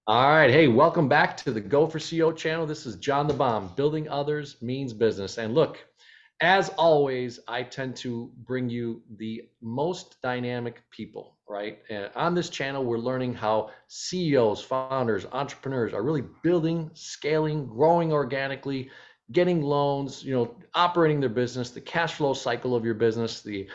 All right. Hey, welcome back to the Go for CEO channel. This is John the Bomb. Building others means business. And look, as always, I tend to bring you the most dynamic people, right? And on this channel, we're learning how CEOs, founders, entrepreneurs are really building, scaling, growing organically, getting loans, operating their business, the cash flow cycle of your business, the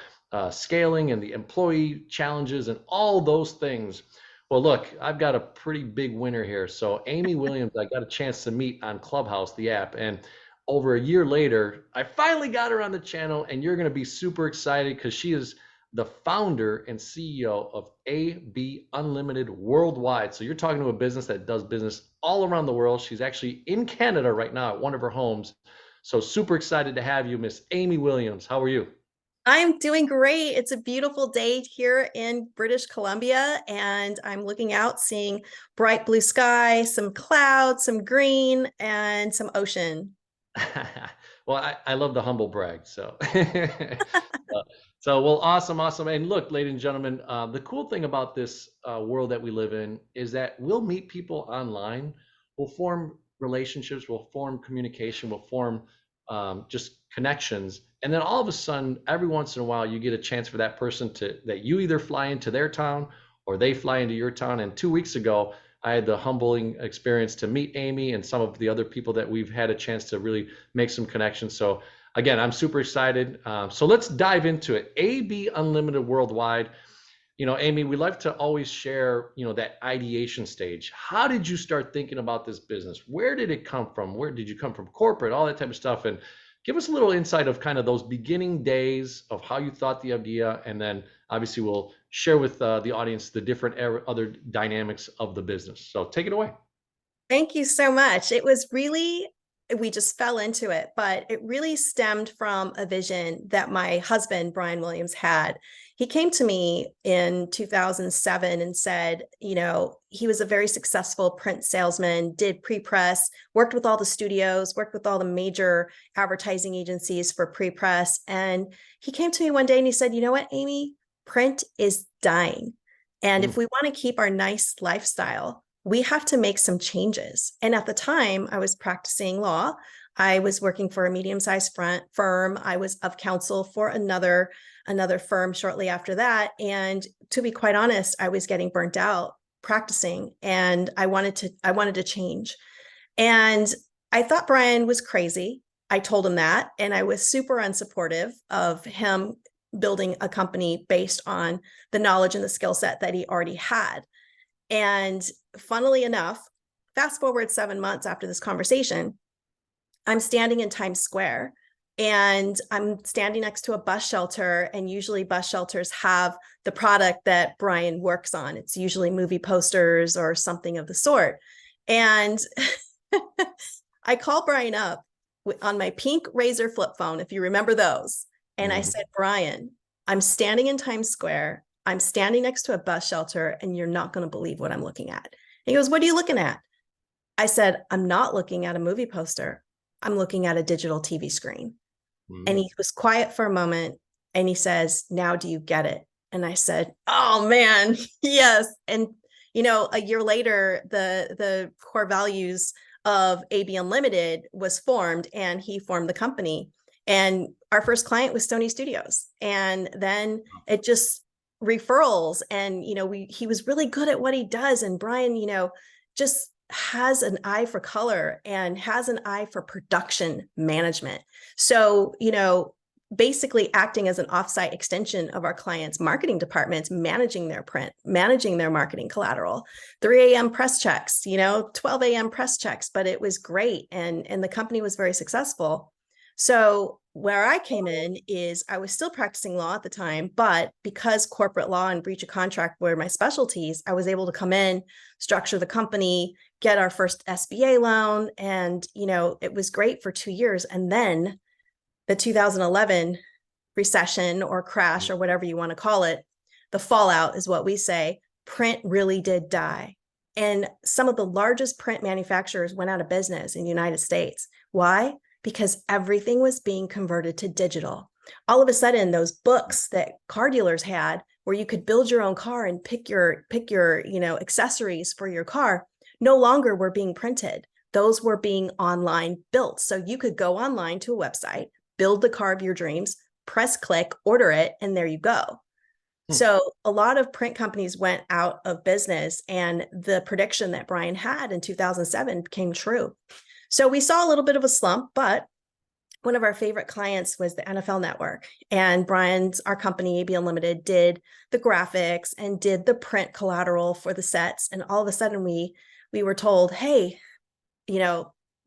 scaling and the employee challenges and all those things. Well, look, I've got a pretty big winner here. So Amy Williams, I got a chance to meet on Clubhouse, the app, and over a year later, I finally got her on the channel, and you're going to be super excited because she is the founder and CEO of AB Unlimited worldwide. So you're talking to a business that does business all around the world. She's actually in Canada right now at one of her homes. So super excited to have you, Miss Amy Williams. How are you? I'm doing great. It's a beautiful day here in British Columbia, and I'm looking out, seeing bright blue sky, some clouds, some green, and some ocean. Well, I love the humble brag. So, well, awesome, awesome. And look, ladies and gentlemen, the cool thing about this world that we live in is that we'll meet people online, we'll form relationships, we'll form communication, we'll form just connections. And then all of a sudden, every once in a while, you get a chance for that person that you either fly into their town or they fly into your town. And 2 weeks ago, I had the humbling experience to meet Amy and some of the other people that we've had a chance to really make some connections. So again, I'm super excited. So let's dive into it. AB Unlimited Worldwide. Amy, we like to always share, that ideation stage. How did you start thinking about this business? Where did it come from? Where did you come from? Corporate, all that type of stuff. And give us a little insight of kind of those beginning days of how you thought the idea. And then obviously we'll share with the audience the different other dynamics of the business. So take it away. Thank you so much. It was really, we just fell into it, but it really stemmed from a vision that my husband, Brian Williams, had. He came to me in 2007 and said, he was a very successful print salesman, did pre-press, worked with all the studios, worked with all the major advertising agencies for pre-press. And he came to me one day and he said, you know what, Amy, print is dying. And Mm. if we want to keep our nice lifestyle, we have to make some changes. And at the time, I was practicing law. I was working for a medium-sized firm. I was of counsel for another firm shortly after that. And to be quite honest, I was getting burnt out practicing, and I wanted to change. And I thought Brian was crazy. I told him that, and I was super unsupportive of him building a company based on the knowledge and the skill set that he already had. And funnily enough, fast forward 7 months after this conversation, I'm standing in Times Square and I'm standing next to a bus shelter. And usually bus shelters have the product that Brian works on. It's usually movie posters or something of the sort. And I call Brian up on my pink Razor flip phone, if you remember those. And I Mhm. said, Brian, I'm standing in Times Square. I'm standing next to a bus shelter, and you're not going to believe what I'm looking at. He goes, what are you looking at? I said, I'm not looking at a movie poster. I'm looking at a digital TV screen. And Mhm. he was quiet for a moment and he says, now do you get it? And I said, oh man, yes. And a year later, the core values of AB Unlimited was formed, and he formed the company. And our first client was Sony Studios. And then it just referrals, and he was really good at what he does. And Brian, just has an eye for color and has an eye for production management. So, basically acting as an offsite extension of our clients' marketing departments, managing their print, managing their marketing collateral, 3 a.m. press checks, 12 a.m. press checks, but it was great. And the company was very successful. So where I came in is I was still practicing law at the time, but because corporate law and breach of contract were my specialties, I was able to come in, structure the company, get our first SBA loan. And, it was great for 2 years. And then the 2011 recession or crash or whatever you want to call it, the fallout is what we say, print really did die. And some of the largest print manufacturers went out of business in the United States. Why? Because everything was being converted to digital. All of a sudden, those books that car dealers had, where you could build your own car and pick your accessories for your car, no longer were being printed. Those were being online built. So you could go online to a website, build the car of your dreams, press click, order it, and there you go. So a lot of print companies went out of business, and the prediction that Brian had in 2007 came true. So we saw a little bit of a slump, but one of our favorite clients was the NFL Network, and our company, AB Unlimited, did the graphics and did the print collateral for the sets. And all of a sudden we were told, hey,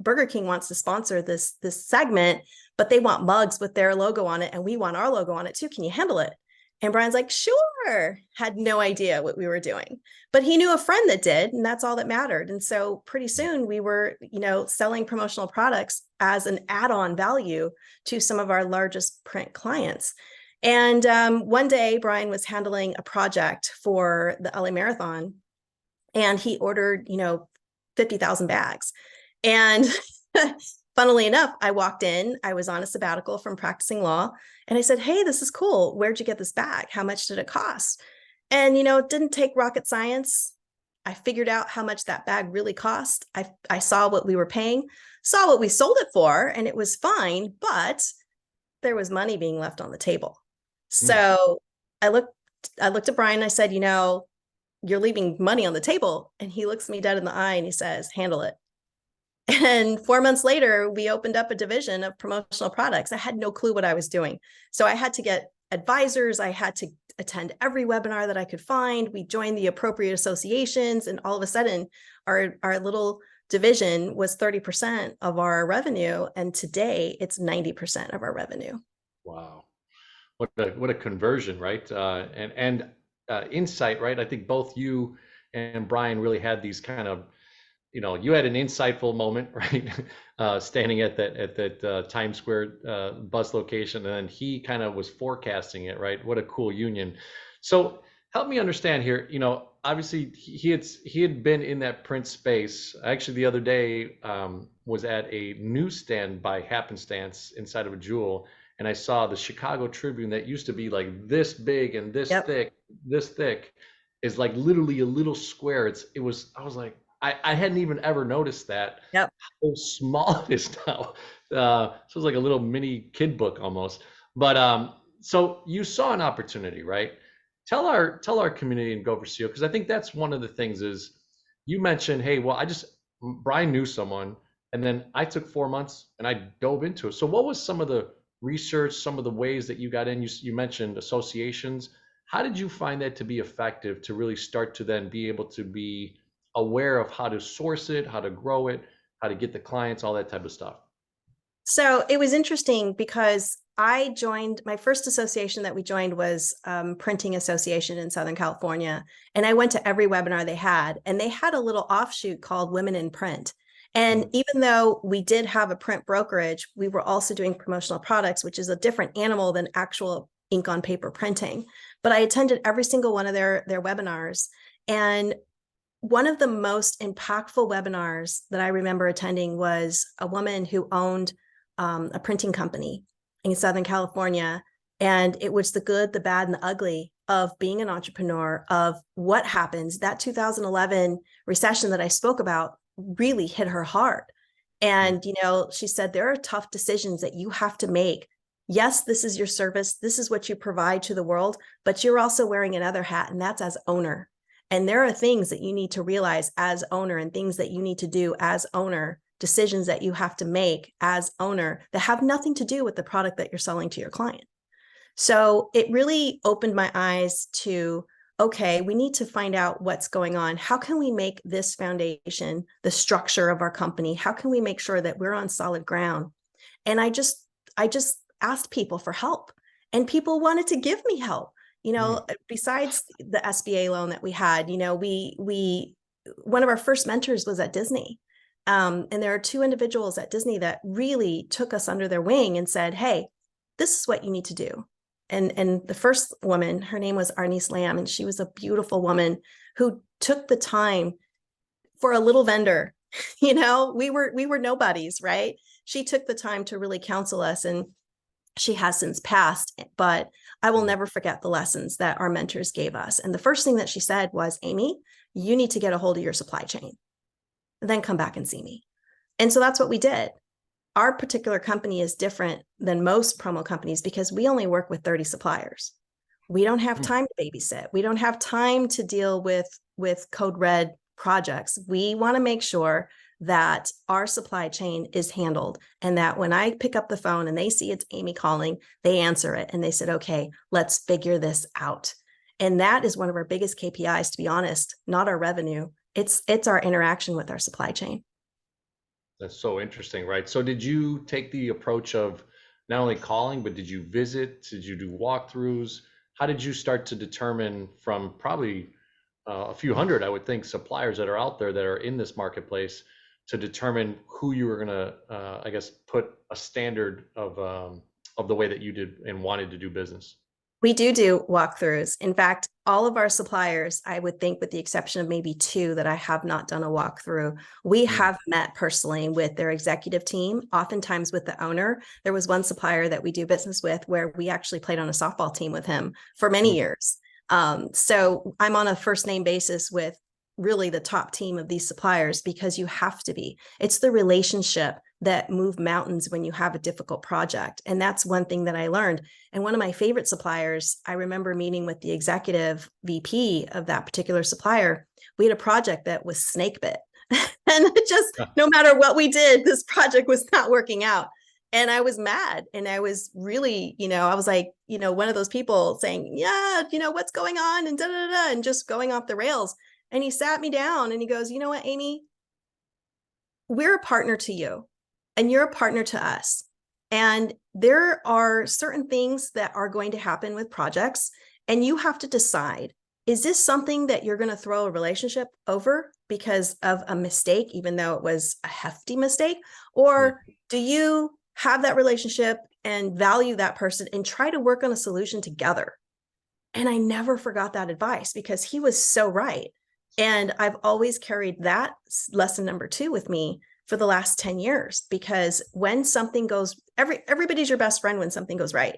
Burger King wants to sponsor this segment, but they want mugs with their logo on it, and we want our logo on it too. Can you handle it? And Brian's like, sure. Had no idea what we were doing, but he knew a friend that did, and that's all that mattered. And so pretty soon we were, selling promotional products as an add-on value to some of our largest print clients. And one day Brian was handling a project for the LA Marathon, and he ordered, 50,000 bags. And funnily enough, I walked in, I was on a sabbatical from practicing law, and I said, hey, this is cool. Where'd you get this bag? How much did it cost? And, it didn't take rocket science. I figured out how much that bag really cost. I saw what we were paying, saw what we sold it for, and it was fine, but there was money being left on the table. So I looked at Brian and I said, you're leaving money on the table. And he looks me dead in the eye and he says, handle it. And 4 months later, we opened up a division of promotional products. I had no clue what I was doing. So I had to get advisors. I had to attend every webinar that I could find. We joined the appropriate associations, and all of a sudden our little division was 30% of our revenue. And today it's 90% of our revenue. Wow. What a conversion, right? And insight, right? I think both you and Brian really had these kind of, you had an insightful moment, right? Standing at that Times Square bus location, and then he kind of was forecasting it, right? What a cool union. So help me understand here. Obviously he had been in that print space. Actually, the other day was at a newsstand by happenstance inside of a Jewel, and I saw the Chicago Tribune that used to be like this big and this thick, is like literally a little square. I was like, I hadn't even ever noticed that. Yep. How small it is now. So it's like a little mini kid book almost. But so you saw an opportunity, right? Tell our community in Go for CEO, because I think that's one of the things is you mentioned, hey, well, Brian knew someone, and then I took 4 months and I dove into it. So what was some of the research, some of the ways that you got in? You mentioned associations. How did you find that to be effective to really start to then be able to be aware of how to source it, how to grow it, how to get the clients, all that type of stuff? So it was interesting because my first association that we joined was Printing Association in Southern California. And I went to every webinar they had, and they had a little offshoot called Women in Print. And even though we did have a print brokerage, we were also doing promotional products, which is a different animal than actual ink on paper printing. But I attended every single one of their webinars. And one of the most impactful webinars that I remember attending was a woman who owned a printing company in Southern California. And it was the good, the bad, and the ugly of being an entrepreneur, of what happens. That 2011 recession that I spoke about really hit her hard. And, she said, there are tough decisions that you have to make. Yes, this is your service. This is what you provide to the world, but you're also wearing another hat, and that's as owner. And there are things that you need to realize as owner, and things that you need to do as owner, decisions that you have to make as owner that have nothing to do with the product that you're selling to your client. So it really opened my eyes to, okay, we need to find out what's going on. How can we make this foundation the structure of our company? How can we make sure that we're on solid ground? And I just asked people for help, and people wanted to give me help. Besides the SBA loan that we had, we one of our first mentors was at Disney. And there are two individuals at Disney that really took us under their wing and said, hey, this is what you need to do. And the first woman, her name was Arnice Lamb, and she was a beautiful woman who took the time for a little vendor. We were nobodies, right? She took the time to really counsel us, and she has since passed, but I will never forget the lessons that our mentors gave us. And the first thing that she said was, Amy, you need to get a hold of your supply chain. then come back and see me. And so that's what we did. Our particular company is different than most promo companies because we only work with 30 suppliers. We don't have time to babysit. We don't have time to deal with code red projects. We want to make sure that our supply chain is handled and that when I pick up the phone and they see it's Amy calling, they answer it and they said, okay, let's figure this out. And that is one of our biggest KPIs, to be honest, not our revenue. It's our interaction with our supply chain. That's so interesting, right? So did you take the approach of not only calling, but did you visit? Did you do walkthroughs? How did you start to determine from probably a few hundred, I would think, suppliers that are out there that are in this marketplace to determine who you were going to, I guess, put a standard of the way that you did and wanted to do business? We do walkthroughs. In fact, all of our suppliers, I would think with the exception of maybe 2 that I have not done a walkthrough, we have met personally with their executive team, oftentimes with the owner. There was one supplier that we do business with where we actually played on a softball team with him for many years. So I'm on a first name basis with really the top team of these suppliers because you have to be. It's the relationship that move mountains when you have a difficult project. And that's one thing that I learned. And one of my favorite suppliers, I remember meeting with the executive VP of that particular supplier. We had a project that was snake bit. And just no matter what we did, this project was not working out. And I was mad. And I was really, I was like, one of those people saying, yeah, what's going on and da da da, and just going off the rails. And he sat me down and he goes, you know what, Amy, we're a partner to you and you're a partner to us. And there are certain things that are going to happen with projects. And you have to decide, is this something that you're going to throw a relationship over because of a mistake, even though it was a hefty mistake? Or do you have that relationship and value that person and try to work on a solution together? And I never forgot that advice because he was so right. And I've always carried that lesson number 2 with me for the last 10 years, because when something goes, everybody's your best friend when something goes right.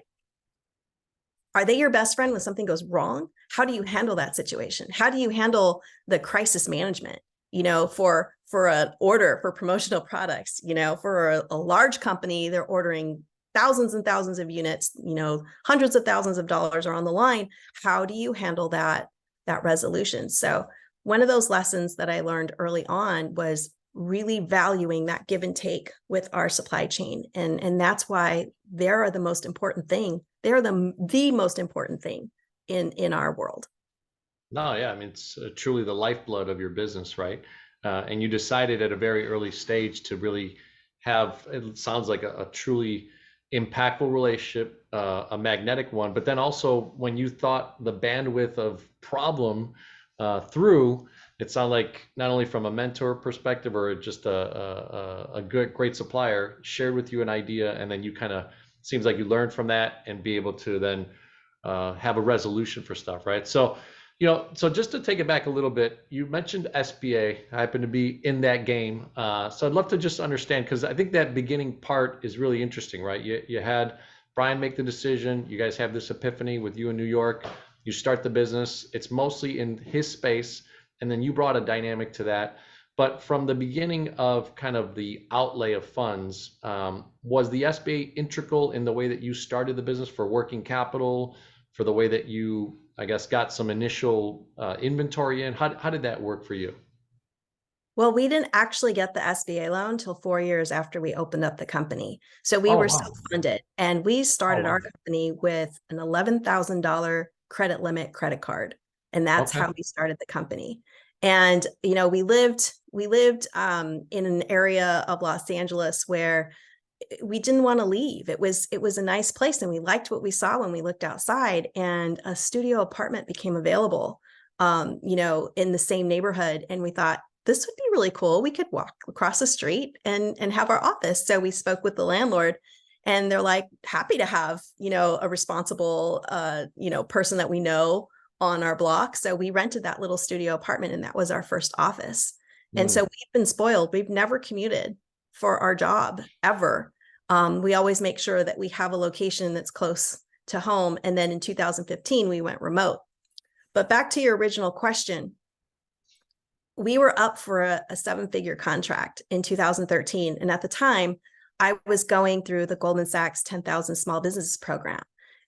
Are they your best friend when something goes wrong? How do you handle that situation? How do you handle the crisis management? For an order for promotional products, for a large company, they're ordering thousands and thousands of units, hundreds of thousands of dollars are on the line. How do you handle that resolution? So one of those lessons that I learned early on was really valuing that give and take with our supply chain. And that's why they're the most important thing. They're the most important thing in our world. No, yeah, I mean, it's truly the lifeblood of your business, right? And you decided at a very early stage to really have, it sounds like a truly impactful relationship, a magnetic one, but then also when you thought the bandwidth of problem through, it sounded like not only from a mentor perspective or just a good, great supplier shared with you an idea, and then you kind of, seems like you learned from that and be able to then have a resolution for stuff, right? So, so just to take it back a little bit, you mentioned SBA. I happen to be in that game. So I'd love to just understand, because I think that beginning part is really interesting, right? You had Brian make the decision. You guys have this epiphany with you in New York. You start the business. It's mostly in his space. And then you brought a dynamic to that. But from the beginning of kind of the outlay of funds, was the SBA integral in the way that you started the business for working capital, for the way that you, I guess, got some initial inventory in? How did that work for you? Well, we didn't actually get the SBA loan until 4 years after we opened up the company. So we Oh, were wow. self-funded, and we Oh, started wow. our company with an $11,000 credit limit credit card. And that's Okay. how we started the company. And, we lived in an area of Los Angeles where we didn't want to leave. It was a nice place, and we liked what we saw when we looked outside, and a studio apartment became available, in the same neighborhood. And we thought, this would be really cool. We could walk across the street and have our office. So we spoke with the landlord, and they're like, happy to have, a responsible, person that we know on our block. So we rented that little studio apartment, and that was our first office. And so we've been spoiled. We've never commuted for our job ever. We always make sure that we have a location that's close to home. And then in 2015, we went remote. But back to your original question, we were up for a seven-figure contract in 2013. And at the time, I was going through the Goldman Sachs 10,000 Small Businesses program.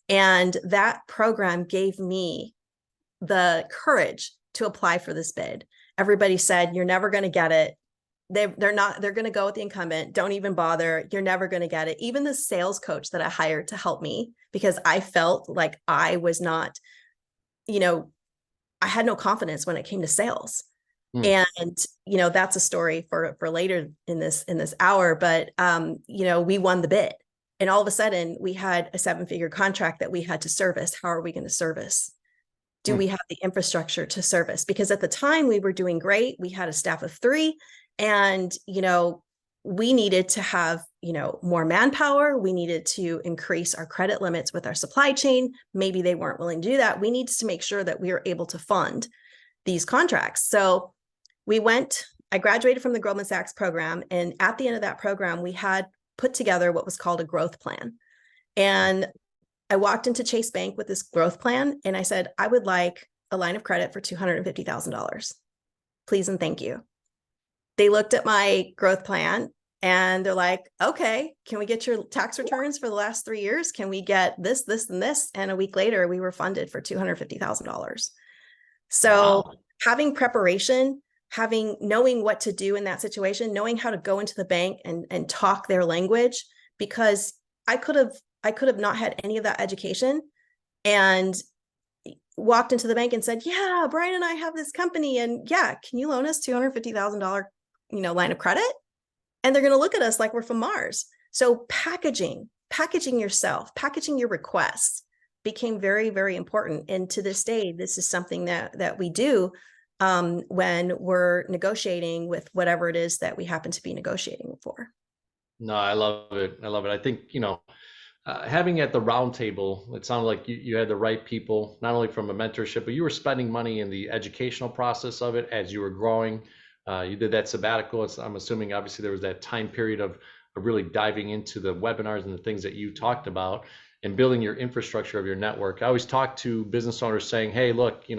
And that program gave me the courage to apply for this bid. Everybody said, you're never going to get it. They're going to go with the incumbent. Don't even bother. You're never going to get it. Even the sales coach that I hired to help me, because I felt like I was not, I had no confidence when it came to sales. And, that's a story for later in this hour, but, we won the bid, and all of a sudden we had a seven-figure contract that we had to service. How are we going to service? Do we have the infrastructure to service? Because at the time we were doing great. We had a staff of 3, and, we needed to have, more manpower. We needed to increase our credit limits with our supply chain. Maybe they weren't willing to do that. We needed to make sure that we were able to fund these contracts. So I graduated from the Goldman Sachs program. And at the end of that program, we had put together what was called a growth plan. And I walked into Chase Bank with this growth plan. And I said, I would like a line of credit for $250,000. Please and thank you. They looked at my growth plan and they're like, okay, can we get your tax returns for the last 3 years? Can we get this, this, and this? And a week later, we were funded for $250,000. So having preparation, knowing what to do in that situation, knowing how to go into the bank and talk their language, because I could have not had any of that education and walked into the bank and said, yeah, Brian and I have this company, and yeah, can you loan us $250,000, line of credit? And they're going to look at us like we're from Mars. So packaging yourself, packaging your requests became very, very important. And to this day, this is something that we do when we're negotiating with whatever it is that we happen to be negotiating for. No, I love it. I think, having at the round table, it sounded like you had the right people, not only from a mentorship, but you were spending money in the educational process of it as you were growing. You did that sabbatical. I'm assuming obviously there was that time period of really diving into the webinars and the things that you talked about and building your infrastructure of your network. I always talk to business owners saying, hey, look, if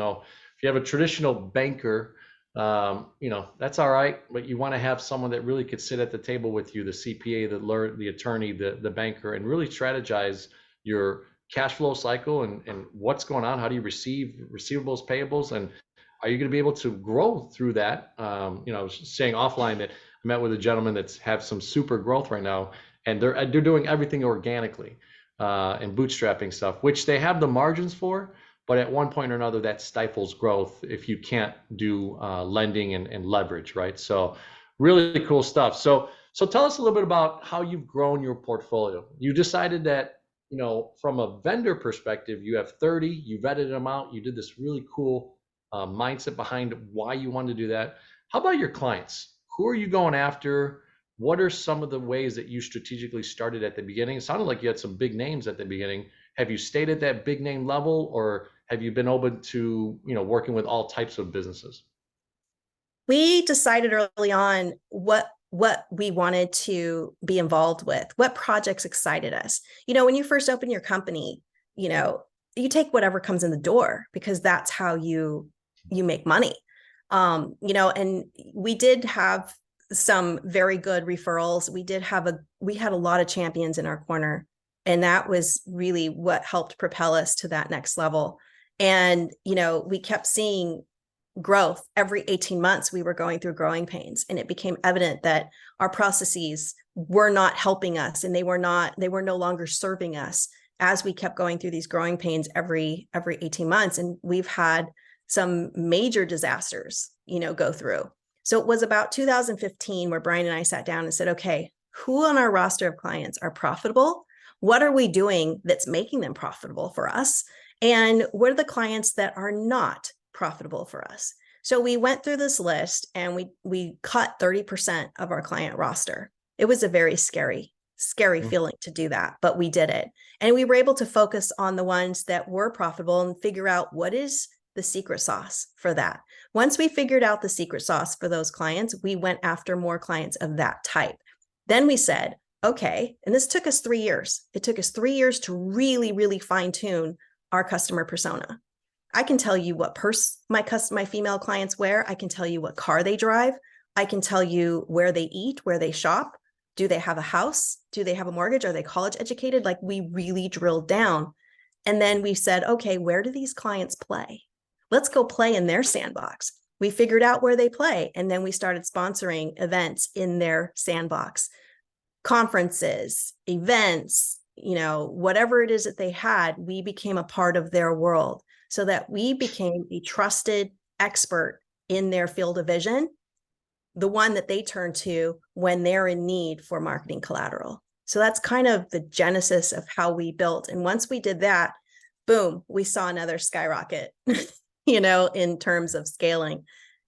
you have a traditional banker, that's all right, but you want to have someone that really could sit at the table with you, the CPA, the attorney, the banker, and really strategize your cash flow cycle and what's going on. How do you receive receivables, payables, and are you going to be able to grow through that? I was saying offline that I met with a gentleman that's have some super growth right now, and they're doing everything organically and bootstrapping stuff, which they have the margins for. But at one point or another, that stifles growth if you can't do lending and leverage, right? So really cool stuff. So tell us a little bit about how you've grown your portfolio. You decided that, from a vendor perspective, you have 30, you vetted them out, you did this really cool mindset behind why you wanted to do that. How about your clients? Who are you going after? What are some of the ways that you strategically started at the beginning? It sounded like you had some big names at the beginning. Have you stayed at that big name level, or have you been open to, working with all types of businesses? We decided early on what we wanted to be involved with, what projects excited us. When you first open your company, you take whatever comes in the door because that's how you make money. And we did have some very good referrals. We had a lot of champions in our corner, and that was really what helped propel us to that next level. And, we kept seeing growth every 18 months. We were going through growing pains, and it became evident that our processes were not helping us, and they were no longer serving us as we kept going through these growing pains every 18 months. And we've had some major disasters, go through. So it was about 2015 where Brian and I sat down and said, okay, who on our roster of clients are profitable? What are we doing that's making them profitable for us? And what are the clients that are not profitable for us? So we went through this list and we cut 30% of our client roster. It was a very scary feeling to do that, but we did it. And we were able to focus on the ones that were profitable and figure out what is the secret sauce for that. Once we figured out the secret sauce for those clients, we went after more clients of that type. Then we said, okay, and this took us 3 years. It took us 3 years to really, really fine tune our customer persona. I can tell you what purse my female clients wear. I can tell you what car they drive. I can tell you where they eat, where they shop. Do they have a house? Do they have a mortgage? Are they college educated? Like, we really drilled down. And then we said, okay, where do these clients play? Let's go play in their sandbox. We figured out where they play. And then we started sponsoring events in their sandbox, conferences, events, whatever it is that they had, we became a part of their world so that we became a trusted expert in their field of vision, the one that they turn to when they're in need for marketing collateral. So that's kind of the genesis of how we built. And once we did that, boom, we saw another skyrocket, in terms of scaling.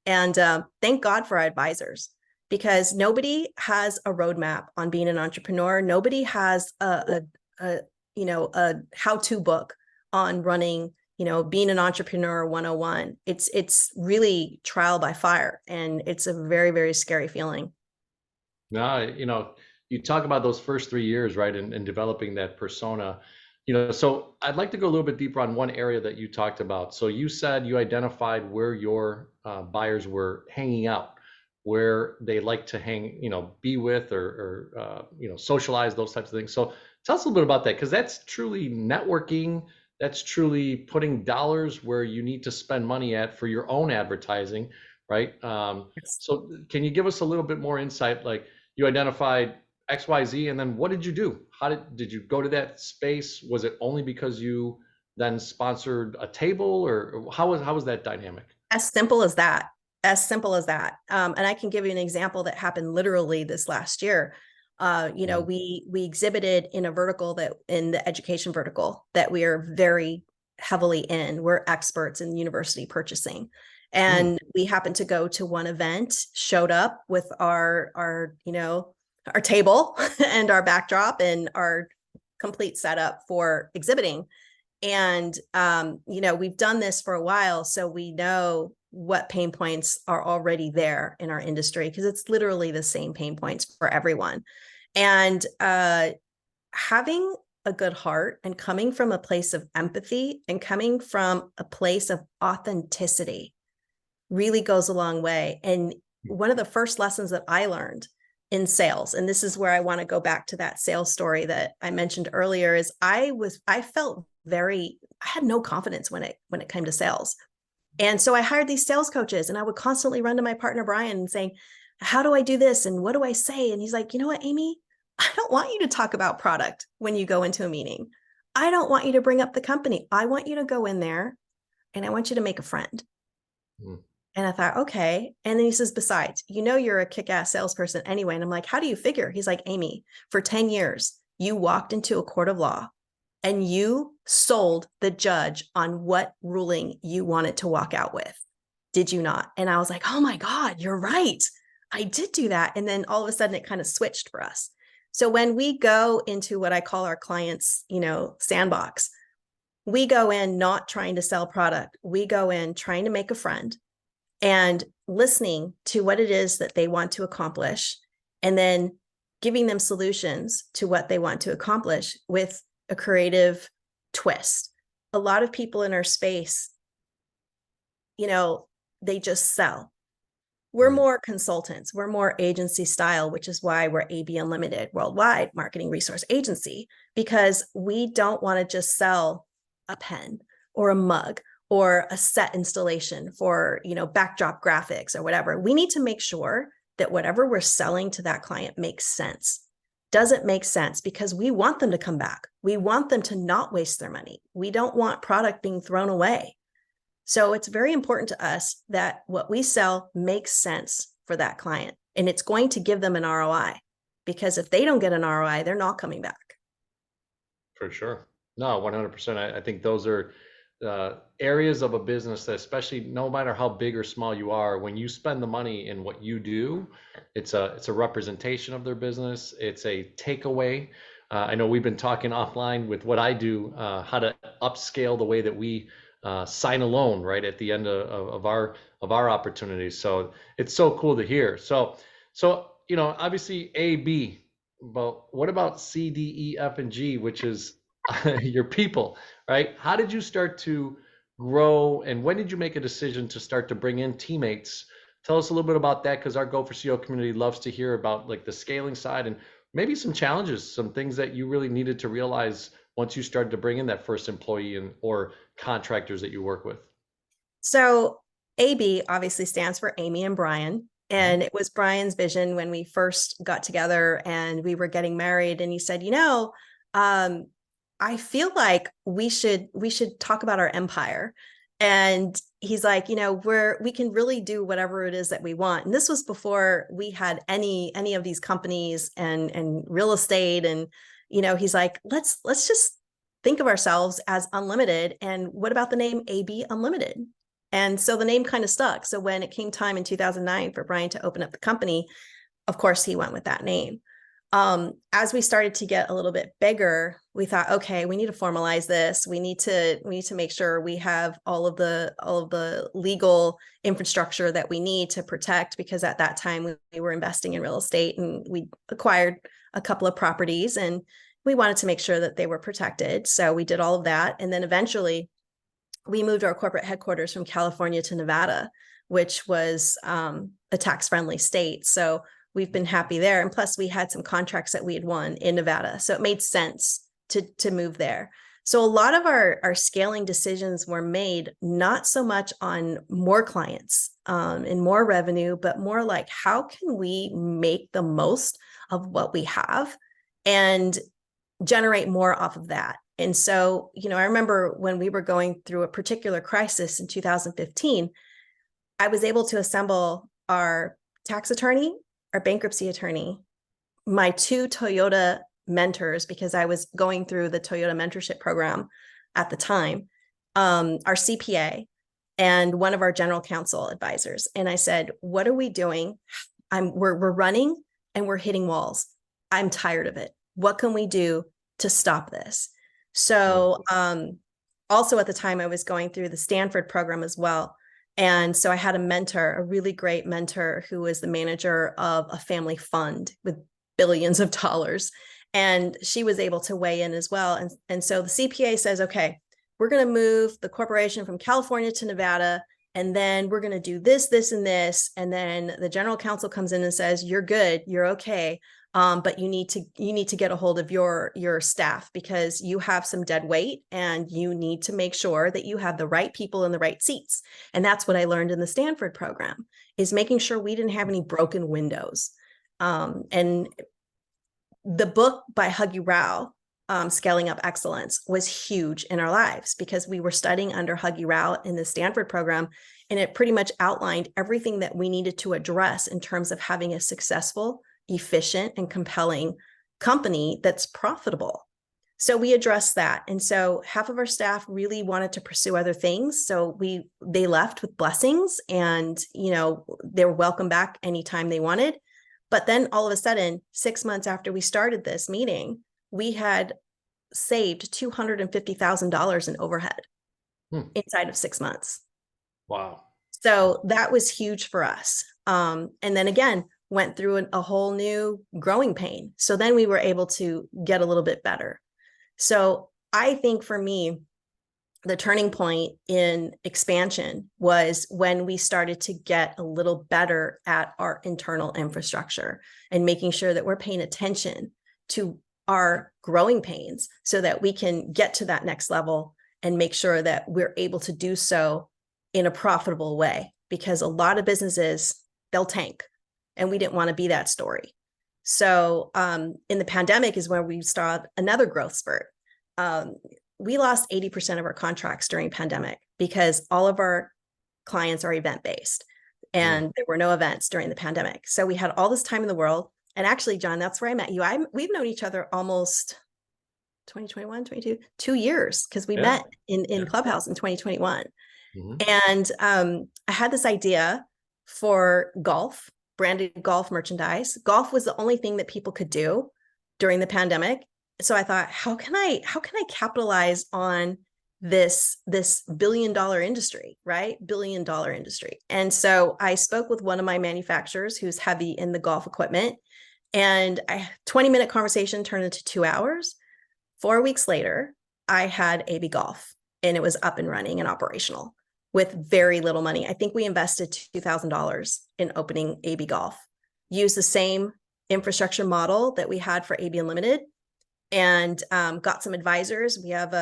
And thank God for our advisors, because nobody has a roadmap on being an entrepreneur. Nobody has a how-to book on running, being an entrepreneur 101. It's really trial by fire, and it's a very, very scary feeling. No, you talk about those first 3 years, right, and developing that persona. So I'd like to go a little bit deeper on one area that you talked about. So you said you identified where your buyers were hanging out, where they like to hang, be with or socialize, those types of things. So tell us a little bit about that, because that's truly networking. That's truly putting dollars where you need to spend money at for your own advertising, right? So can you give us a little bit more insight? Like, you identified XYZ, and then what did you do? How did you go to that space? Was it only because you then sponsored a table, or how was that dynamic? As simple as that. As simple as that. And I can give you an example that happened literally this last year. We exhibited in a vertical that in the education vertical that we are very heavily in. We're experts in university purchasing. And we happened to go to one event, showed up with our table and our backdrop and our complete setup for exhibiting. And, we've done this for a while, so we know what pain points are already there in our industry, because it's literally the same pain points for everyone. And having a good heart and coming from a place of empathy and coming from a place of authenticity really goes a long way. And one of the first lessons that I learned in sales, and this is where I want to go back to that sales story that I mentioned earlier, is I had no confidence when it came to sales. And so I hired these sales coaches, and I would constantly run to my partner, Brian, and saying, how do I do this? And what do I say? And he's like, you know what, Amy, I don't want you to talk about product when you go into a meeting. I don't want you to bring up the company. I want you to go in there and I want you to make a friend. And I thought, okay. And then he says, besides, you're a kick-ass salesperson anyway. And I'm like, how do you figure? He's like, Amy, for 10 years, you walked into a court of law and you sold the judge on what ruling you wanted to walk out with. Did you not? And I was like, oh my God, you're right. I did do that. And then all of a sudden it kind of switched for us. So when we go into what I call our clients, sandbox, we go in not trying to sell product. We go in trying to make a friend and listening to what it is that they want to accomplish, and then giving them solutions to what they want to accomplish with a creative twist. A lot of people in our space, they just sell. We're more consultants. We're more agency style, which is why we're AB Unlimited Worldwide Marketing Resource Agency, because we don't want to just sell a pen or a mug or a set installation for, backdrop graphics or whatever. We need to make sure that whatever we're selling to that client makes sense. Does it make sense? Because we want them to come back. We want them to not waste their money. We don't want product being thrown away. So it's very important to us that what we sell makes sense for that client, and it's going to give them an ROI, because if they don't get an ROI, they're not coming back. For sure. No, 100%. I think those are areas of a business that, especially no matter how big or small you are, when you spend the money in what you do, it's a representation of their business. It's a takeaway. I know we've been talking offline with what I do, how to upscale the way that we sign a loan right at the end of our opportunities. So it's so cool to hear. So obviously A, B, but what about C, D, E, F, and G, which is your people, right? How did you start to grow, and when did you make a decision to start to bring in teammates? Tell us a little bit about that, because our Go for CO community loves to hear about like the scaling side and maybe some challenges, some things that you really needed to realize once you started to bring in that first employee and or contractors that you work with. So AB obviously stands for Amy and Brian. Mhm. And it was Brian's vision when we first got together and we were getting married. And he said, um, I feel like we should talk about our empire. And he's like, we can really do whatever it is that we want. And this was before we had any of these companies and real estate. And, he's like, let's just think of ourselves as unlimited. And what about the name AB Unlimited? And so the name kind of stuck. So when it came time in 2009 for Brian to open up the company, of course, he went with that name. As we started to get a little bit bigger, we thought, okay, we need to formalize this. We need to make sure we have all of the legal infrastructure that we need to protect, because at that time we were investing in real estate and we acquired a couple of properties and we wanted to make sure that they were protected. So we did all of that. And then eventually we moved our corporate headquarters from California to Nevada, which was a tax-friendly state. So we've been happy there. And plus we had some contracts that we had won in Nevada. So it made sense to move there. So a lot of our scaling decisions were made not so much on more clients and more revenue, but more like, how can we make the most of what we have and generate more off of that? And so, I remember when we were going through a particular crisis in 2015, I was able to assemble our tax attorney, our bankruptcy attorney, my two Toyota mentors, because I was going through the Toyota mentorship program at the time, our CPA, and one of our general counsel advisors. And I said, what are we doing? We're running and we're hitting walls. I'm tired of it. What can we do to stop this? So also at the time I was going through the Stanford program as well. And so I had a mentor, a really great mentor, who was the manager of a family fund with billions of dollars. And she was able to weigh in as well. And so the CPA says, okay, we're going to move the corporation from California to Nevada. And then we're going to do this, this, and this. And then the general counsel comes in and says, you're good, you're okay. But you need to get a hold of your staff, because you have some dead weight and you need to make sure that you have the right people in the right seats. And that's what I learned in the Stanford program, is making sure we didn't have any broken windows. And the book by Huggy Rao, Scaling Up Excellence, was huge in our lives, because we were studying under Huggy Rao in the Stanford program. And it pretty much outlined everything that we needed to address in terms of having a successful, efficient, and compelling company that's profitable. So we addressed that. And so half of our staff really wanted to pursue other things. So they left with blessings, and, they were welcome back anytime they wanted. But then all of a sudden, 6 months after we started this meeting, we had saved $250,000 in overhead inside of 6 months. Wow. So that was huge for us. And then again, went through a whole new growing pain. So then we were able to get a little bit better. So I think for me, the turning point in expansion was when we started to get a little better at our internal infrastructure and making sure that we're paying attention to our growing pains so that we can get to that next level and make sure that we're able to do so in a profitable way. Because a lot of businesses, they'll tank. And we didn't want to be that story. So in the pandemic is where we saw another growth spurt. We lost 80% of our contracts during pandemic because all of our clients are event-based and there were no events during the pandemic. So we had all this time in the world. And actually, John, that's where I met you. We've known each other almost 2021, 22, 2 years, because we met in Clubhouse in 2021. And I had this idea for golf, branded golf merchandise. Golf was the only thing that people could do during the pandemic. So I thought, how can I capitalize on this billion-dollar industry, right? Billion-dollar industry. And so I spoke with one of my manufacturers who's heavy in the golf equipment, and a 20-minute conversation turned into 2 hours. 4 weeks later, I had AB Golf. and it was up and running and operational with very little money. I think we invested $2,000 in opening AB Golf, used the same infrastructure model that we had for AB Unlimited, and got some advisors. We have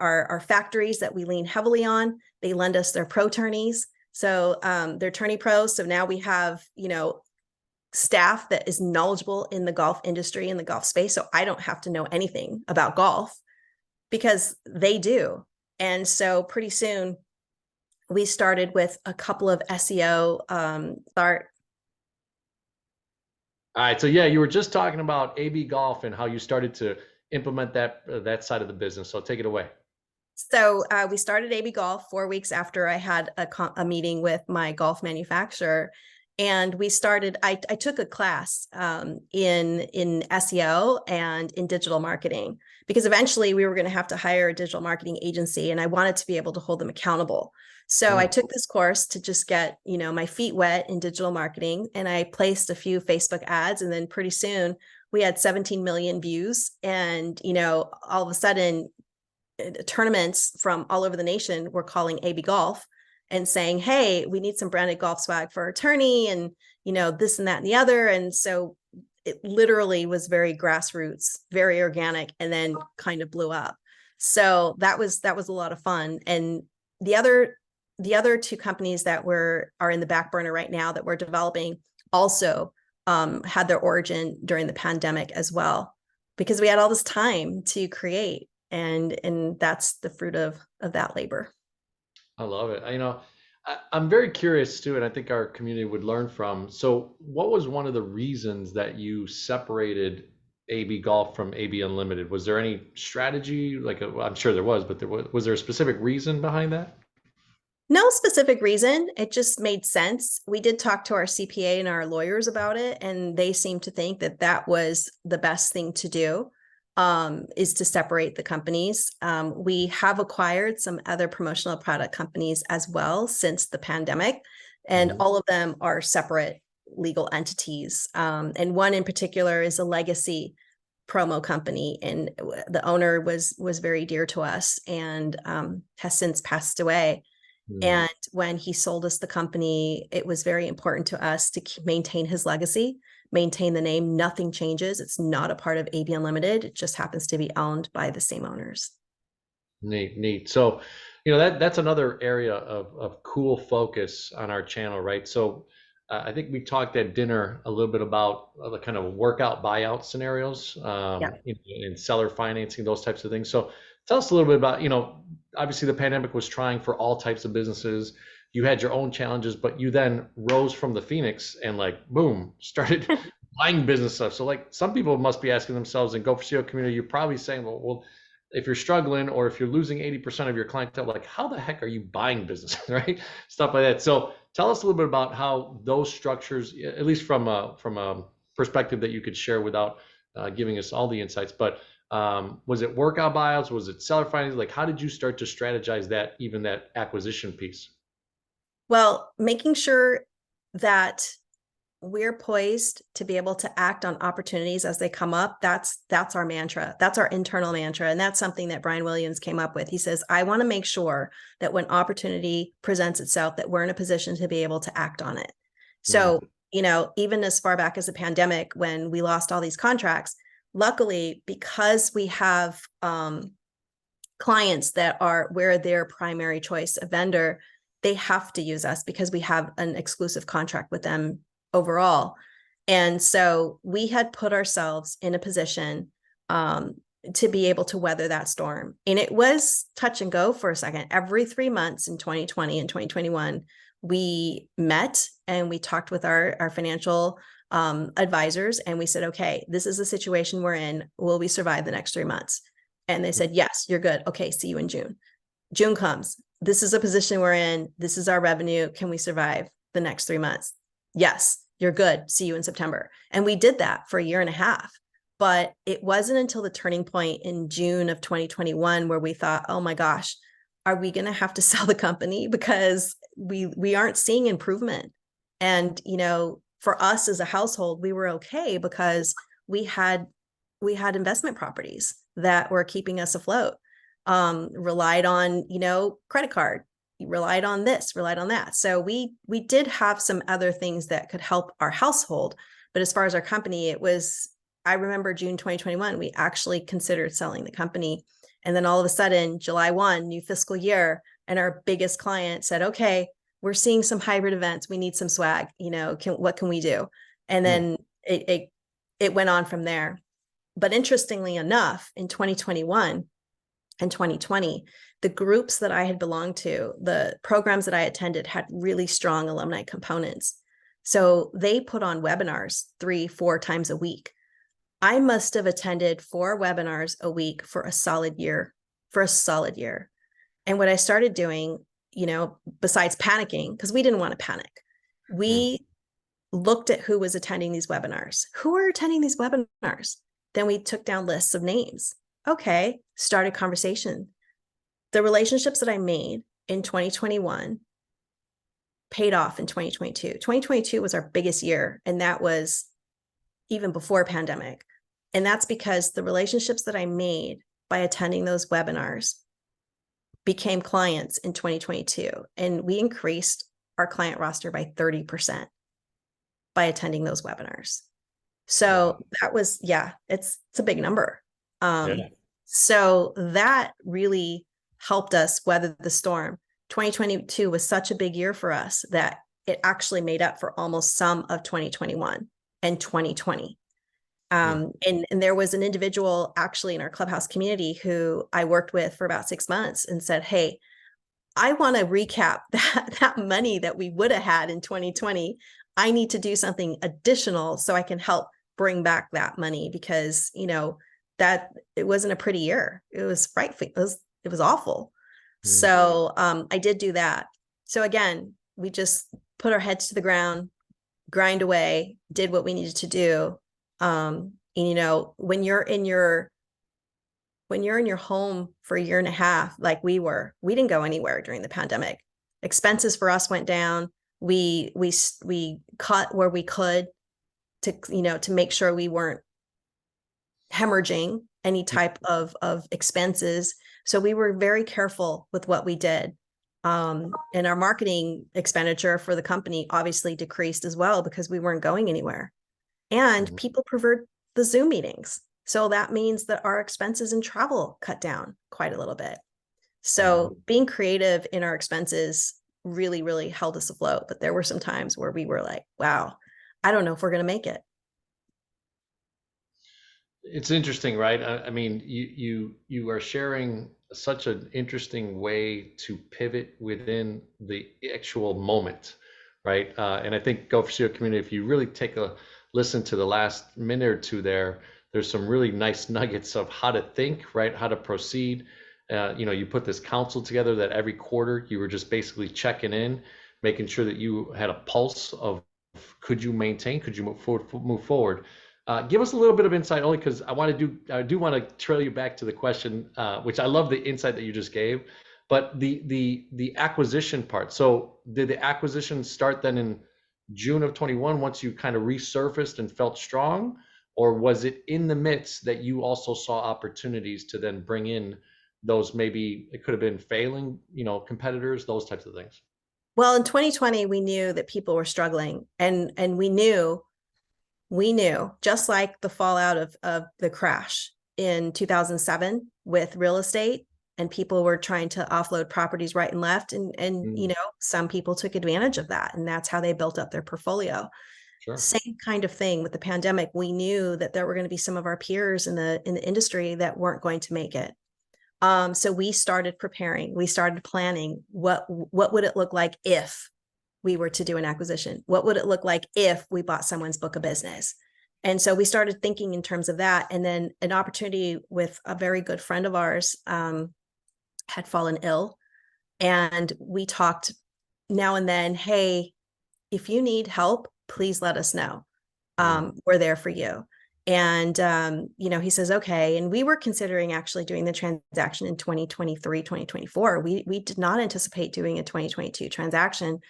our factories that we lean heavily on. They lend us their pro tourneys. So they're tourney pros. So now we have, staff that is knowledgeable in the golf industry, in the golf space. So I don't have to know anything about golf because they do. And so pretty soon we started with a couple of SEO start. All right. So yeah, you were just talking about AB Golf and how you started to implement that side of the business. So take it away. So we started AB Golf 4 weeks after I had a meeting with my golf manufacturer. And we started, I took a class in SEO and in digital marketing, because eventually we were going to have to hire a digital marketing agency, and I wanted to be able to hold them accountable. So I took this course to just get, my feet wet in digital marketing, and I placed a few Facebook ads, and then pretty soon we had 17 million views. And, all of a sudden tournaments from all over the nation were calling AB Golf and saying, hey, we need some branded golf swag for our tourney, and, this and that and the other. And so it literally was very grassroots, very organic, and then kind of blew up. So that was a lot of fun. And the other two companies that are in the back burner right now that we're developing also had their origin during the pandemic as well, because we had all this time to create, and that's the fruit of that labor. I love it. I'm very curious too, and I think our community would learn from. So, what was one of the reasons that you separated AB Golf from AB Unlimited? Was there any strategy? I'm sure there was, but was there a specific reason behind that? No specific reason. It just made sense. We did talk to our CPA and our lawyers about it, and they seemed to think that that was the best thing to do. Is to separate the companies. We have acquired some other promotional product companies as well since the pandemic, and all of them are separate legal entities. And one in particular is a legacy promo company, and the owner was very dear to us, and has since passed away. And when he sold us the company, it was very important to us to maintain his legacy, maintain the name. Nothing changes. It's not a part of AB Unlimited. It just happens to be owned by the same owners. Neat. So, that's another area of cool focus on our channel, right? So, I think we talked at dinner a little bit about the kind of workout buyout scenarios, Yeah. in seller financing, those types of things. So, tell us a little bit about, obviously the pandemic was trying for all types of businesses. You had your own challenges, but you then rose from the Phoenix and boom, started buying business stuff. So some people must be asking themselves, in Go for CEO community, you're probably saying, well, if you're struggling or if you're losing 80% of your clientele, how the heck are you buying business, right? Stuff like that. So tell us a little bit about how those structures, at least from a perspective that you could share without giving us all the insights, but was it workout buyouts? Was it seller financing? How did you start to strategize that, even that acquisition piece? Well, making sure that we're poised to be able to act on opportunities as they come up. That's our mantra. That's our internal mantra. And that's something that Brian Williams came up with. He says, I want to make sure that when opportunity presents itself, that we're in a position to be able to act on it. So, even as far back as the pandemic, when we lost all these contracts, luckily, because we have clients that we're their primary choice of vendor, they have to use us because we have an exclusive contract with them overall. And so we had put ourselves in a position to be able to weather that storm. And it was touch and go for a second. Every 3 months in 2020 and 2021, we met and we talked with our financial advisors, and we said, okay, this is the situation we're in. Will we survive the next 3 months? And they said, yes, you're good. Okay, see you in June. June comes. This is a position we're in. This is our revenue. Can we survive the next 3 months? Yes, you're good. See you in September. And we did that for a year and a half. But it wasn't until the turning point in June of 2021 where we thought, oh my gosh, are we going to have to sell the company? Because we aren't seeing improvement. And, for us as a household, we were okay because we had investment properties that were keeping us afloat. relied on, credit card, relied on this, relied on that. So we did have some other things that could help our household. But as far as our company, I remember June 2021, we actually considered selling the company. And then all of a sudden, July 1, new fiscal year, and our biggest client said, okay, we're seeing some hybrid events. We need some swag, what can we do? And then it went on from there. But interestingly enough, in 2021 and 2020, the groups that I had belonged to, the programs that I attended had really strong alumni components. So they put on webinars 3-4 times a week. I must have attended 4 webinars a week for a solid year, And what I started doing, besides panicking, because we didn't want to panic, we looked at who was attending these webinars. Who are attending these webinars? Then we took down lists of names. Okay, started conversation. The relationships that I made in 2021 paid off in 2022. 2022 was our biggest year, and that was even before pandemic. And that's because the relationships that I made by attending those webinars became clients in 2022. And we increased our client roster by 30% by attending those webinars. So that was, it's a big number. So that really helped us weather the storm. 2022 was such a big year for us that it actually made up for almost some of 2021 and 2020. And there was an individual actually in our Clubhouse community who I worked with for about 6 months and said, hey, I want to recap that money that we would have had in 2020. I need to do something additional so I can help bring back that money, because, that it wasn't a pretty year. It was frightful. It was awful. So I did do that. So again, we just put our heads to the ground, grind away, did what we needed to do. And, when you're in your home for a year and a half, like we didn't go anywhere during the pandemic. Expenses for us went down. We cut where we could to make sure we weren't hemorrhaging any type of expenses. So we were very careful with what we did. And our marketing expenditure for the company obviously decreased as well, because we weren't going anywhere. And people preferred the Zoom meetings. So that means that our expenses in travel cut down quite a little bit. So being creative in our expenses really, really held us afloat. But there were some times where we were like, wow, I don't know if we're going to make it. It's interesting, right? I mean, you are sharing such an interesting way to pivot within the actual moment, right? And I think Go for CEO community, if you really take a listen to the last minute or two there's some really nice nuggets of how to think, right? How to proceed. You put this council together that every quarter you were just basically checking in, making sure that you had a pulse of could you maintain, could you move forward. Give us a little bit of insight, only because I do want to trail you back to the question, which I love the insight that you just gave, but the acquisition part. So did the acquisition start then in June of 21 once you kind of resurfaced and felt strong, or was it in the midst that you also saw opportunities to then bring in those, maybe it could have been failing, competitors, those types of things? Well, in 2020, we knew that people were struggling, and we knew just like the fallout of the crash in 2007 with real estate, and people were trying to offload properties right and left. And some people took advantage of that, and that's how they built up their portfolio. Sure. Same kind of thing with the pandemic. We knew that there were going to be some of our peers in the industry that weren't going to make it. So we started preparing, we started planning, what would it look like if we were to do an acquisition? What would it look like if we bought someone's book of business? And so we started thinking in terms of that. And then an opportunity with a very good friend of ours had fallen ill. And we talked now and then, hey, if you need help, please let us know. We're there for you. And, he says, okay. And we were considering actually doing the transaction in 2023, 2024. We did not anticipate doing a 2022 transaction,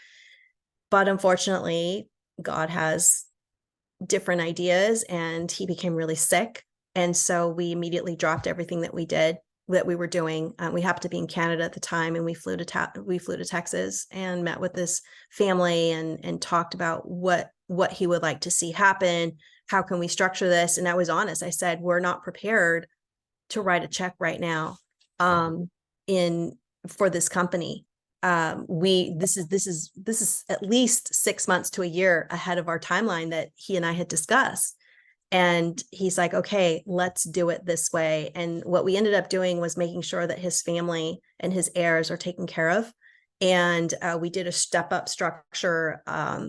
but unfortunately, God has different ideas, and he became really sick. And so we immediately dropped everything that we did. that we were doing. We happened to be in Canada at the time, and we flew to Texas and met with this family and talked about what he would like to see happen. How can we structure this? And I was honest. I said, we're not prepared to write a check right now in for this company. This is at least 6 months to a year ahead of our timeline that he and I had discussed. And he's like, okay, let's do it this way. And what we ended up doing was making sure that his family and his heirs are taken care of. And we did a step up structure. I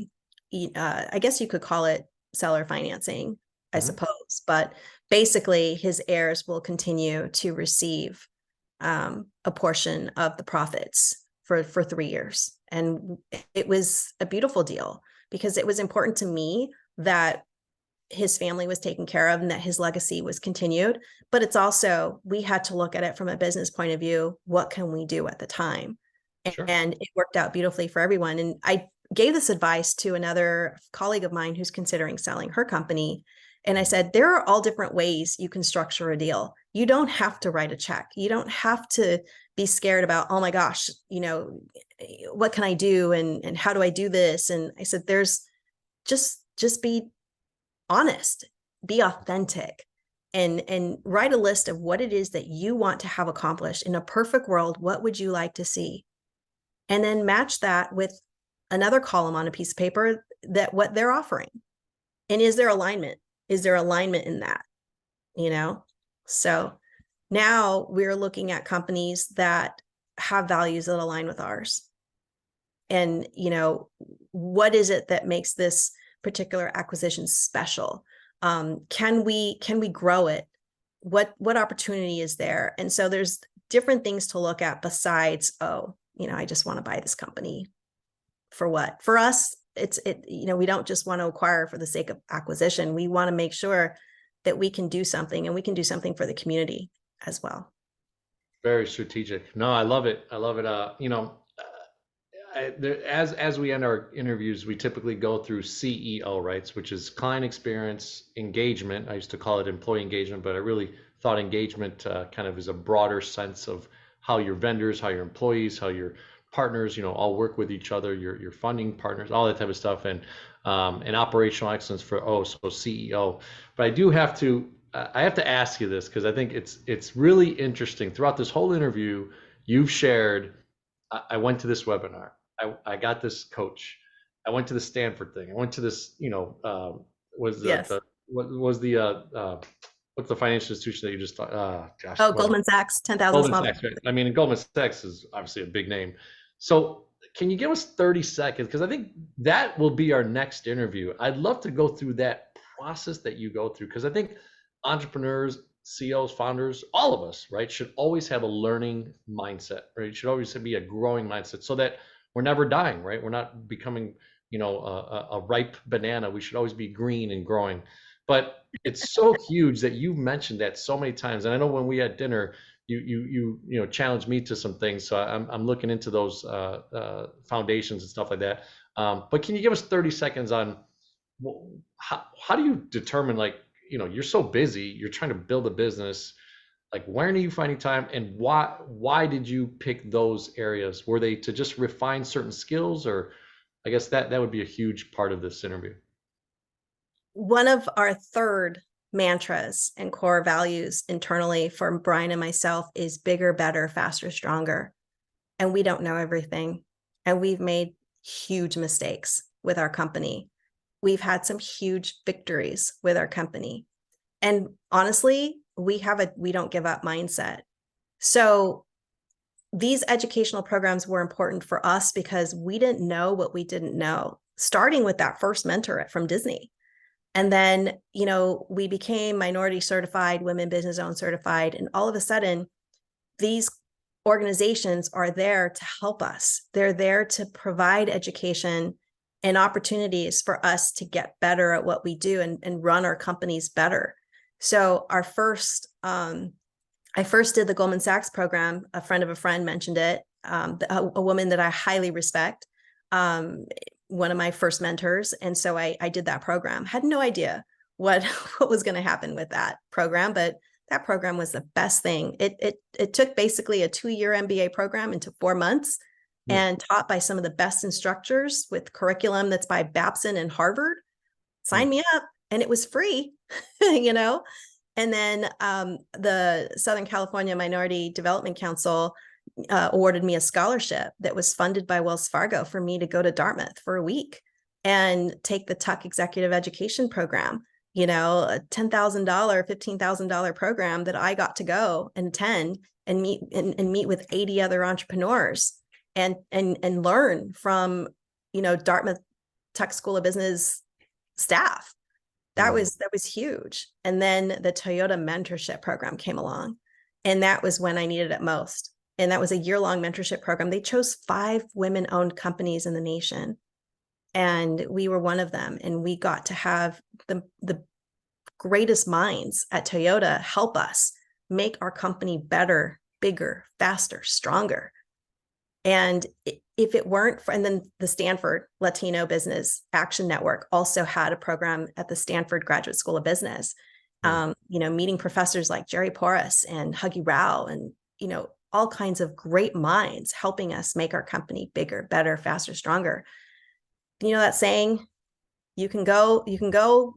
guess you could call it seller financing, I suppose. But basically, his heirs will continue to receive a portion of the profits for 3 years. And it was a beautiful deal because it was important to me that his family was taken care of and that his legacy was continued. But it's also, we had to look at it from a business point of view. What can we do at the time? Sure. And it worked out beautifully for everyone. And I gave this advice to another colleague of mine who's considering selling her company. And I said, there are all different ways you can structure a deal. You don't have to write a check. You don't have to be scared about, oh my gosh, what can I do? And how do I do this? And I said, there's just be honest, be authentic, and write a list of what it is that you want to have accomplished. In a perfect world, what would you like to see? And then match that with another column on a piece of paper that what they're offering. And is there alignment? Is there alignment in that? So now we're looking at companies that have values that align with ours. And, what is it that makes this particular acquisition special? Can we grow it? What opportunity is there? And so there's different things to look at besides, I just want to buy this company. For what? For us, we don't just want to acquire for the sake of acquisition. We want to make sure that we can do something, and we can do something for the community as well. Very strategic. No, I love it. I love it. As we end our interviews, we typically go through CEO, right? Which is client experience engagement. I used to call it employee engagement, but I really thought engagement kind of is a broader sense of how your vendors, how your employees, how your partners, all work with each other, your funding partners, all that type of stuff, and operational excellence for CEO. But I do have to ask you this because I think it's really interesting. Throughout this whole interview, you've shared, I went to this webinar, I got this coach, I went to the Stanford thing, I went to this, what's the financial institution that you just thought, Goldman Sachs, 10,000 Goldman small. Sachs, right? I mean, Goldman Sachs is obviously a big name. So can you give us 30 seconds? Because I think that will be our next interview. I'd love to go through that process that you go through, because I think entrepreneurs, CEOs, founders, all of us, right, should always have a learning mindset, right? It should always be a growing mindset so that we're never dying, right? We're not becoming, a ripe banana. We should always be green and growing. But it's so huge that you mentioned that so many times. And I know when we had dinner, you challenged me to some things. So I'm looking into those foundations and stuff like that. But can you give us 30 seconds on how do you determine, you're so busy, you're trying to build a business, when are you finding time, and why did you pick those areas? Were they to just refine certain skills, or I guess that would be a huge part of this interview. One of our third mantras and core values internally for Brian and myself is bigger, better, faster, stronger. And we don't know everything. And we've made huge mistakes with our company. We've had some huge victories with our company. And honestly, we don't give up mindset. So these educational programs were important for us because we didn't know what we didn't know, starting with that first mentor from Disney. And then, we became minority certified, women business owned certified. And all of a sudden, these organizations are there to help us. They're there to provide education and opportunities for us to get better at what we do and run our companies better. So I first did the Goldman Sachs program. A friend of a friend mentioned it. A woman that I highly respect, one of my first mentors. And so I did that program. Had no idea what was going to happen with that program, but That program was the best thing. It took basically a 2-year MBA program into 4 months and taught by some of the best instructors with curriculum that's by Babson and Harvard. Sign me up, and it was free, you know? And then the Southern California Minority Development Council awarded me a scholarship that was funded by Wells Fargo for me to go to Dartmouth for a week and take the Tuck Executive Education Program, you know, a $10,000, $15,000 program that I got to go and attend and meet with 80 other entrepreneurs and learn from, you know, Dartmouth Tuck School of Business staff. That was huge. And then the Toyota mentorship program came along, and that was when I needed it most. And that was a year-long mentorship program. They chose 5 women-owned companies in the nation, and we were one of them. And we got to have the greatest minds at Toyota help us make our company better, bigger, faster, stronger. And if it weren't for, and then the Stanford Latino Business Action Network also had a program at the Stanford Graduate School of Business, you know, meeting professors like Jerry Porras and Huggy Rao and, you know, all kinds of great minds helping us make our company bigger, better, faster, stronger. You know that saying, you can go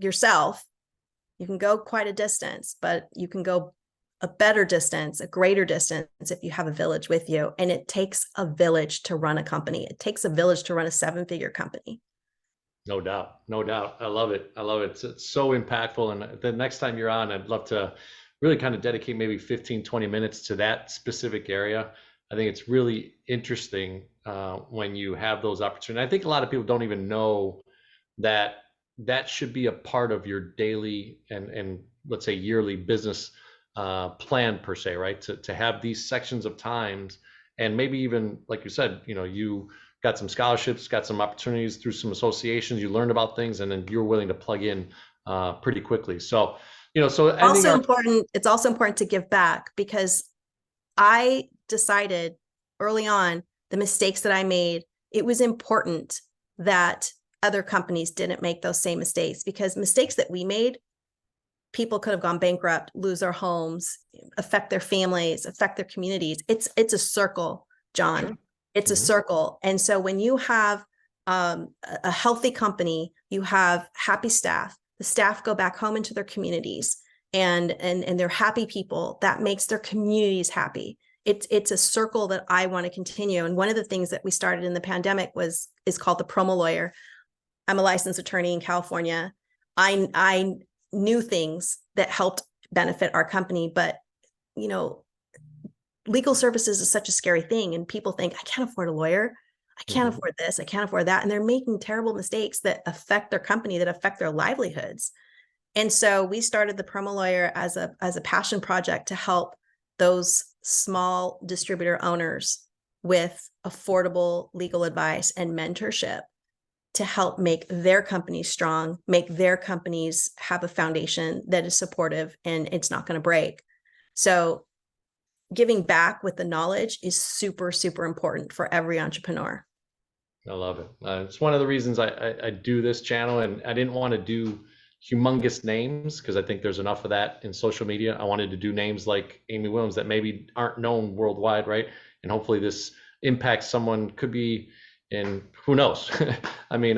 yourself, you can go quite a distance, but you can go a better distance, a greater distance if you have a village with you. And it takes a village to run a company. It takes a village to run a 7-figure company. No doubt. No doubt. I love it. I love it. It's so impactful. And the next time you're on, I'd love to really kind of dedicate maybe 15, 20 minutes to that specific area. I think it's really interesting when you have those opportunities. I think a lot of people don't even know that that should be a part of your daily and let's say yearly business plan per se, right? To have these sections of times, and maybe even like you said, you know, you got some scholarships, got some opportunities through some associations, you learned about things, and then you're willing to plug in pretty quickly. So, you know, so also important. It's also important to give back, because I decided early on the mistakes that I made. It was important that other companies didn't make those same mistakes, because mistakes that we made, people could have gone bankrupt, lose their homes, affect their families, affect their communities. It's a circle, John. It's a circle. And so when you have a healthy company, you have happy staff, the staff go back home into their communities and they're happy people, that makes their communities happy. It's a circle that I want to continue. And one of the things that we started in the pandemic is called the Promo Lawyer. I'm a licensed attorney in California. I knew things that helped benefit our company, but you know, legal services is such a scary thing, and people think, I can't afford a lawyer, I can't afford this, I can't afford that, and they're making terrible mistakes that affect their company, that affect their livelihoods. And so we started the Promo Lawyer as a passion project to help those small distributor owners with affordable legal advice and mentorship to help make their companies strong, make their companies have a foundation that is supportive and it's not going to break. So giving back with the knowledge is super, super important for every entrepreneur. I love it. It's one of the reasons I do this channel, and I didn't want to do humongous names because I think there's enough of that in social media. I wanted to do names like Amy Williams that maybe aren't known worldwide, right? And hopefully this impacts someone, could be in, who knows? I mean,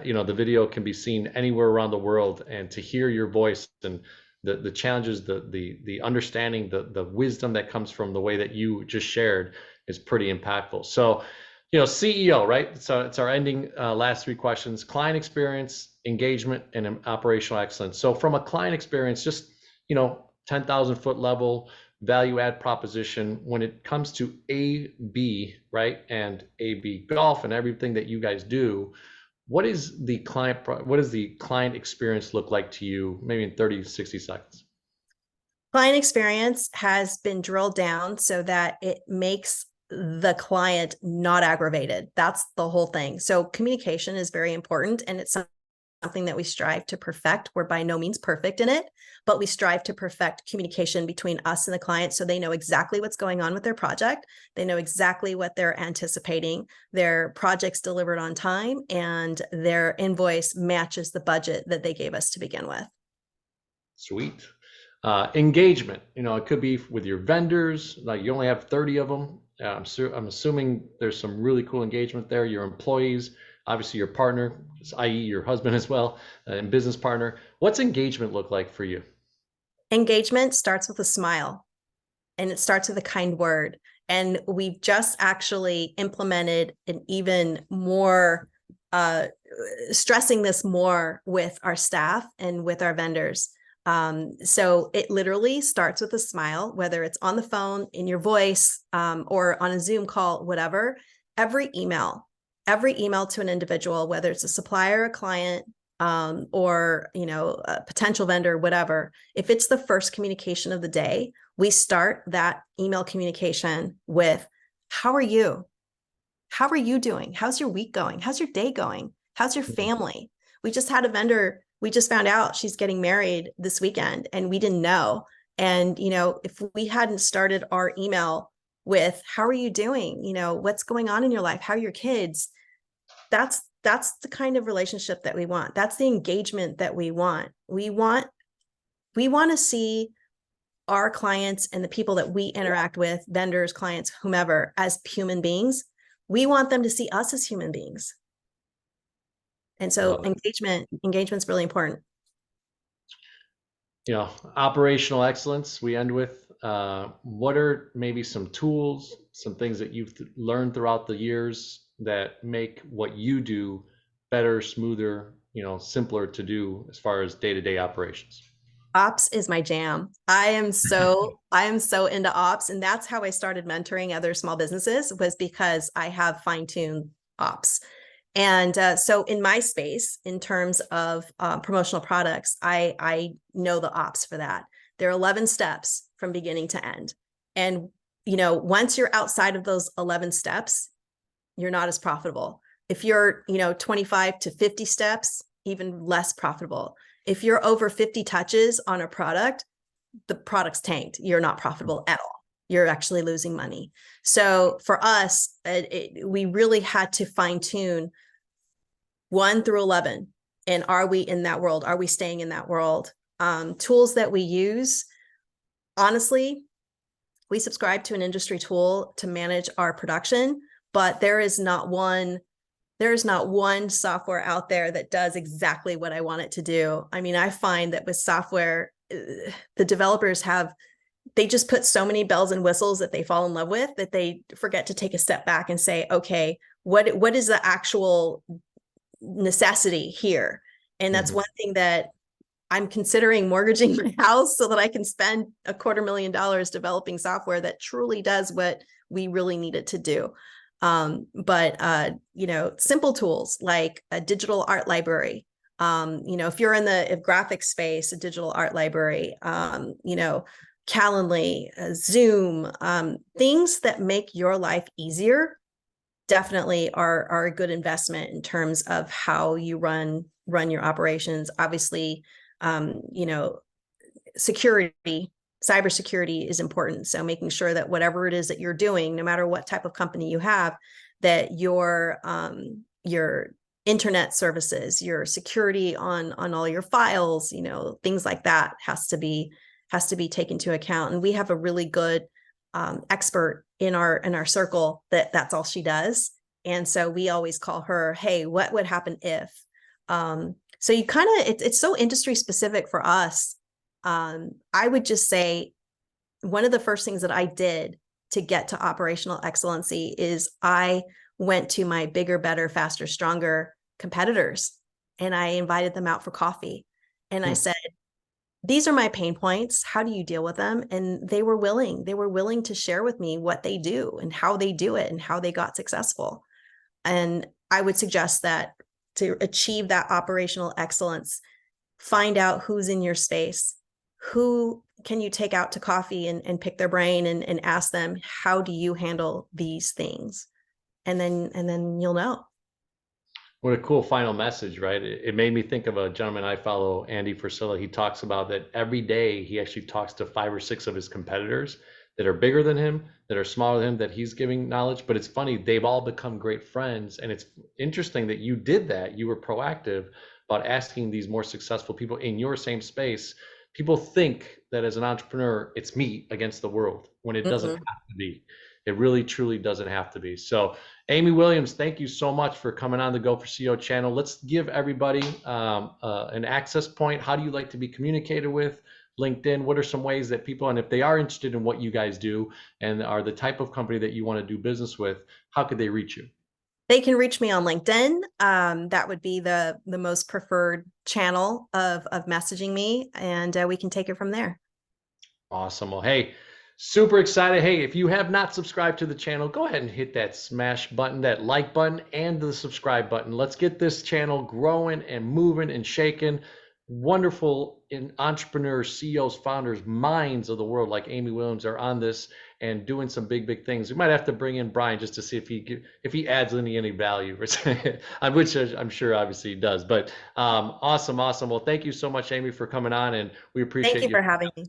you know, the video can be seen anywhere around the world, and to hear your voice and the challenges, the understanding, the wisdom that comes from the way that you just shared is pretty impactful. So, you know, CEO, right? So it's our ending last 3 questions: client experience, engagement, and operational excellence. So from a client experience, just, you know, 10,000 foot level value add proposition when it comes to AB, right? And AB golf and everything that you guys do. What is the client experience look like to you, maybe in 30, 60 seconds? Client experience has been drilled down so that it makes the client not aggravated. That's the whole thing. So communication is very important, and it's something that we strive to perfect. We're by no means perfect in it, but we strive to perfect communication between us and the client so they know exactly what's going on with their project. They know exactly what they're anticipating. Their project's delivered on time, and their invoice matches the budget that they gave us to begin with. Sweet. Engagement, it could be with your vendors, like you only have 30 of them. I'm assuming there's some really cool engagement there. Your employees, obviously your partner, i.e. your husband as well, and business partner. What's engagement look like for you? Engagement starts with a smile, and it starts with a kind word. And we've just actually implemented an even more uh, stressing this more with our staff and with our vendors. So it literally starts with a smile, whether it's on the phone, in your voice, or on a Zoom call, whatever. Every email, every email to an individual, whether it's a supplier, a client, or a potential vendor, whatever. If it's the first communication of the day, we start that email communication with, "How are you? How are you doing? How's your week going? How's your day going? How's your family?" We just had a vendor, we just found out she's getting married this weekend and we didn't know. And, if we hadn't started our email with, "How are you doing? What's going on in your life? How are your kids?" That's the kind of relationship that we want. That's the engagement that we want. We want to see our clients and the people that we interact with, vendors, clients, whomever, as human beings. We want them to see us as human beings. And I so love it. engagement's really important. Operational excellence, we end with, what are maybe some tools, some things that you've learned throughout the years that make what you do better, smoother, simpler to do as far as day-to-day operations? Ops is my jam. I am so into ops, and that's how I started mentoring other small businesses, was because I have fine-tuned ops. And so in my space, in terms of promotional products, I know the ops for that. There are 11 steps from beginning to end. And, once you're outside of those 11 steps, you're not as profitable. If you're, 25 to 50 steps, even less profitable. If you're over 50 touches on a product, the product's tanked. You're not profitable at all. You're actually losing money. So for us, we really had to fine tune 1 through 11. And are we in that world? Are we staying in that world? Tools that we use, honestly, we subscribe to an industry tool to manage our production, but there is not one software out there that does exactly what I want it to do. I mean, I find that with software, the developers they just put so many bells and whistles that they fall in love with that they forget to take a step back and say, okay, what is the actual necessity here? And that's Mhm. one thing that I'm considering mortgaging my house so that I can spend $250,000 developing software that truly does what we really need it to do. But simple tools like a digital art library. If you're in the graphic space, a digital art library, Calendly, Zoom, things that make your life easier definitely are a good investment in terms of how you run your operations. Obviously, security, cybersecurity is important. So making sure that whatever it is that you're doing, no matter what type of company you have, that your internet services, your security on all your files, things like that has to be taken into account. And we have a really good expert in our circle that's all she does. And so we always call her, "Hey, what would happen if?" So you kind of, it's so industry specific for us. I would just say one of the first things that I did to get to operational excellency is I went to my bigger, better, faster, stronger competitors and I invited them out for coffee. And I Hmm. said, "These are my pain points. How do you deal with them?" And they were willing. They were willing to share with me what they do and how they do it and how they got successful. And I would suggest that to achieve that operational excellence, find out who's in your space, who can you take out to coffee and pick their brain and ask them, "How do you handle these things?" And then you'll know. What a cool final message, right? It made me think of a gentleman I follow, Andy Frisella. He talks about that every day he actually talks to 5 or 6 of his competitors that are bigger than him, that are smaller than him, that he's giving knowledge. But it's funny, they've all become great friends. And it's interesting that you did that. You were proactive about asking these more successful people in your same space people think that as an entrepreneur, it's me against the world when it doesn't have Mm-mm. to be. It really, truly doesn't have to be. So, Amy Williams, thank you so much for coming on the Go for CEO channel. Let's give everybody an access point. How do you like to be communicated with? LinkedIn, what are some ways that people, and if they are interested in what you guys do and are the type of company that you want to do business with, how could they reach you? They can reach me on LinkedIn. That would be the most preferred channel of messaging me, and we can take it from there. Awesome. Well, hey, super excited. Hey, if you have not subscribed to the channel, go ahead and hit that smash button, that like button, and the subscribe button. Let's get this channel growing and moving and shaking. Wonderful in entrepreneurs, CEOs, founders, minds of the world like Amy Williams are on this and doing some big, big things. We might have to bring in Brian just to see if he adds any value, which I'm sure obviously he does. But awesome, awesome. Well, thank you so much, Amy, for coming on, and we Thank appreciate you you. for having me.